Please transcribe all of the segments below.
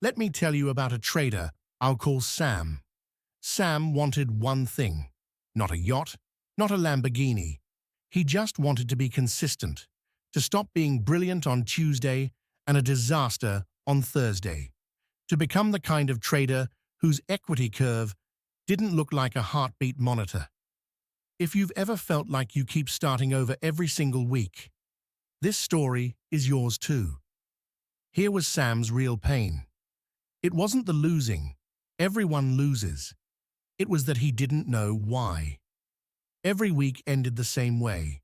Let me tell you about a trader I'll call Sam. Sam wanted one thing, not a yacht, not a Lamborghini. He just wanted to be consistent, to stop being brilliant on Tuesday and a disaster on Thursday, to become the kind of trader whose equity curve didn't look like a heartbeat monitor. If you've ever felt like you keep starting over every single week, this story is yours too. Here was Sam's real pain. It wasn't the losing. Everyone loses. It was that he didn't know why. Every week ended the same way.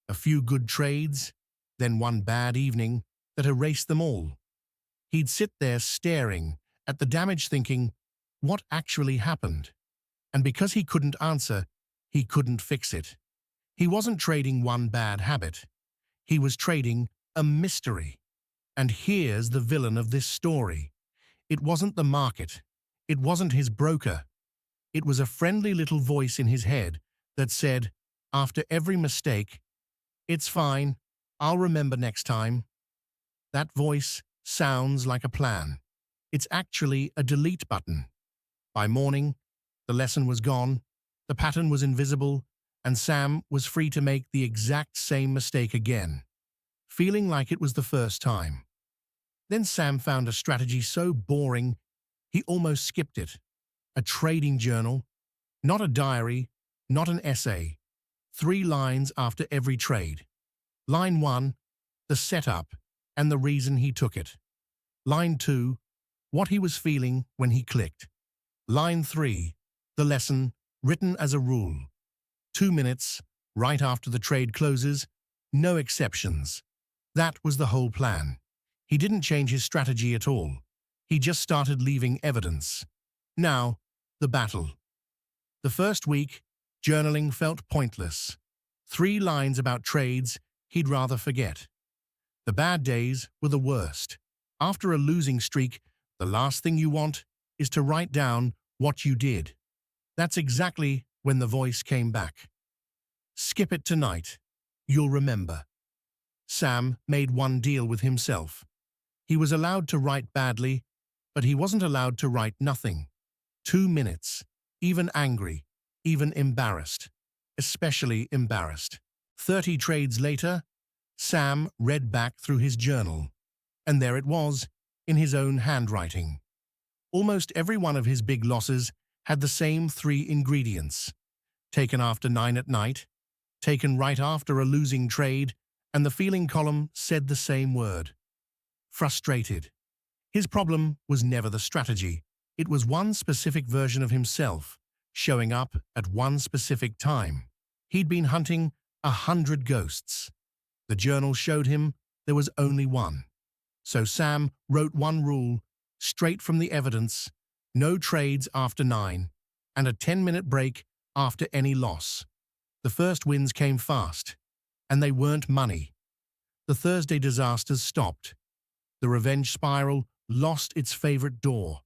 A few good trades, then one bad evening that erased them all. He'd sit there staring at the damage thinking, what actually happened? And because he couldn't answer, he couldn't fix it. He wasn't trading one bad habit. He was trading a mystery. And here's the villain of this story. It wasn't the market. It wasn't his broker. It was a friendly little voice in his head that said, after every mistake, "It's fine, I'll remember next time." That voice sounds like a plan. It's actually a delete button. By morning, the lesson was gone, the pattern was invisible, and Sam was free to make the exact same mistake again, feeling like it was the first time. Then Sam found a strategy so boring, he almost skipped it. A trading journal, not a diary, not an essay. 3 lines after every trade. Line 1, the setup and the reason he took it. Line 2, what he was feeling when he clicked. Line 3, the lesson, written as a rule. 2 minutes, right after the trade closes, no exceptions. That was the whole plan. He didn't change his strategy at all. He just started leaving evidence. Now, the battle. The first week, journaling felt pointless. 3 lines about trades he'd rather forget. The bad days were the worst. After a losing streak, the last thing you want is to write down what you did. That's exactly when the voice came back. Skip it tonight. You'll remember. Sam made one deal with himself. He was allowed to write badly, but he wasn't allowed to write nothing. 2 minutes, even angry, even embarrassed, especially embarrassed. 30 trades later, Sam read back through his journal, and there it was, in his own handwriting. Almost every one of his big losses had the same 3 ingredients. Taken after 9 at night, taken right after a losing trade, and the feeling column said the same word. Frustrated. His problem was never the strategy. It was one specific version of himself, showing up at one specific time. He'd been hunting 100 ghosts. The journal showed him there was only one. So Sam wrote one rule, straight from the evidence: no trades after 9, and a 10-minute break after any loss. The first wins came fast, and they weren't money. The Thursday disasters stopped. The revenge spiral lost its favorite door.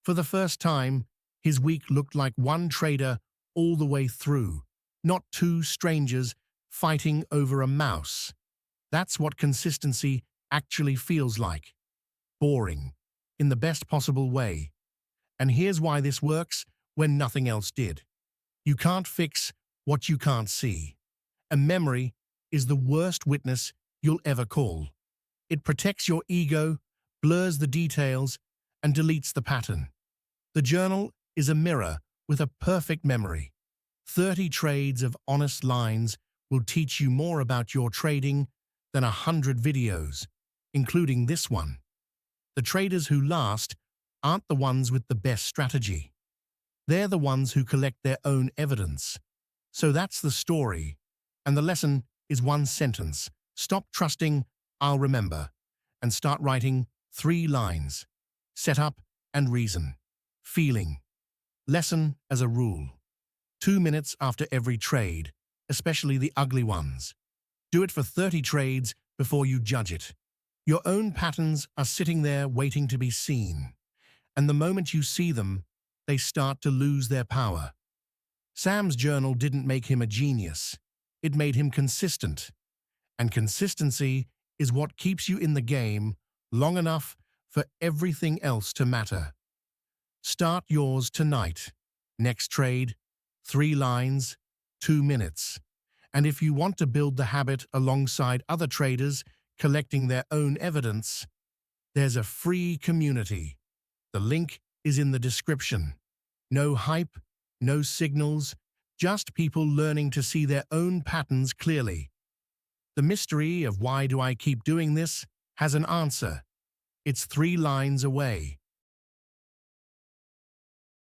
For the first time, his week looked like one trader all the way through, not 2 strangers fighting over a mouse. That's what consistency actually feels like. Boring, in the best possible way. And here's why this works when nothing else did. You can't fix what you can't see. A memory is the worst witness you'll ever call. It protects your ego, blurs the details, and deletes the pattern. The journal is a mirror with a perfect memory. 30 trades of honest lines will teach you more about your trading than 100 videos, including this one. The traders who last aren't the ones with the best strategy. They're the ones who collect their own evidence. So that's the story. And the lesson is one sentence. Stop trusting "I'll remember" and start writing 3 lines. Setup and reason. Feeling. Lesson as a rule. 2 minutes after every trade, especially the ugly ones. Do it for 30 trades before you judge it. Your own patterns are sitting there waiting to be seen. And the moment you see them, they start to lose their power. Sam's journal didn't make him a genius. It made him consistent. And consistency is what keeps you in the game long enough for everything else to matter. Start yours tonight. Next trade, 3 lines, 2 minutes. And if you want to build the habit alongside other traders collecting their own evidence, there's a free community. The link is in the description. No hype, no signals, just people learning to see their own patterns clearly. The mystery of why do I keep doing this has an answer. It's 3 lines away.